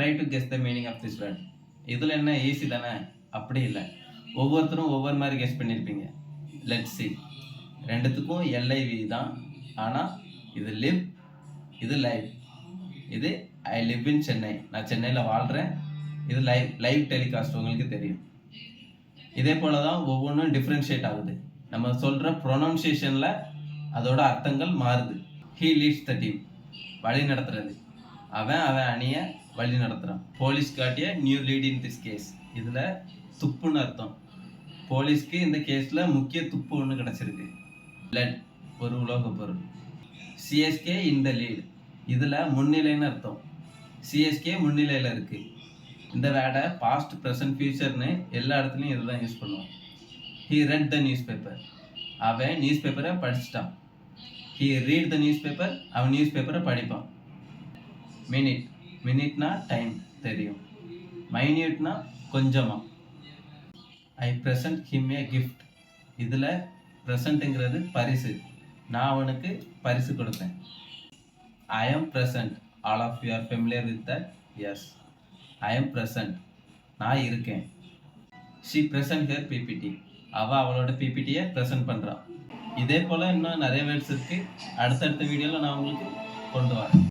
Try to guess the meaning of this word. இதில் என்ன easy தானே? அப்படி இல்லை, ஒவ்வொருத்தரும் ஒவ்வொரு மாதிரி கெஸ் பண்ணியிருப்பீங்க. Let's see. ரெண்டுத்துக்கும் LIV தான், ஆனால் இது லிவ், இது லைவ். இது ஐ லிவ் இன் சென்னை, நான் சென்னையில் வாழ்கிறேன். இது லைவ் டெலிகாஸ்ட், உங்களுக்கு தெரியும். இதே போல தான் ஒவ்வொன்றும் டிஃப்ரென்ஷியேட் ஆகுது. நம்ம சொல்கிற ப்ரொனவுன்சியேஷனில் அதோட அர்த்தங்கள் மாறுது. ஹீ லீட்ஸ் த டீம், வழி நடத்துறது. அவன் அணியை வழி நடத்துகிறான். போலீஸ் காட்டிய new lead in this case. இதில் துப்புன்னு அர்த்தம். போலீஸ்க்கு இந்த கேஸில் முக்கிய துப்பு ஒன்று கிடச்சிருக்கு. பிளட், ஒரு உலோக பொருள். சிஎஸ்கே இன் த லீட், இதில் முன்னிலைன்னு அர்த்தம். சிஎஸ்கே முன்னிலையில் இருக்குது. இந்த வேர்டை பாஸ்ட், ப்ரெசன்ட், ஃபியூச்சர்னு எல்லா இடத்துலையும் இதுதான் யூஸ் பண்ணுவோம். He read the news paper, அவன் நியூஸ் பேப்பரை படிச்சிட்டான். He read the news paper, அவன் நியூஸ் பேப்பரை படிப்பான். மினிட், மினிட்னா டைம், தெரியும். மைன்யூட்னா கொஞ்சமாக. I present him a gift, இதில் ப்ரெசண்ட்டுங்கிறது பரிசு. நான் அவனுக்கு பரிசு கொடுத்தேன். I am present, all of you are familiar with that. Yes, I am present, நான் இருக்கேன். ஷீ ப்ரெசன்ட் ஹர் பிபிடி, அவளோட பிபிடியை ப்ரெசன்ட் பண்ணுறான். இதே போல் இன்னும் நிறைய வேர்ட்ஸ் இருக்குது. அடுத்தடுத்த வீடியோவில் நான் உங்களுக்கு கொண்டு வரேன்.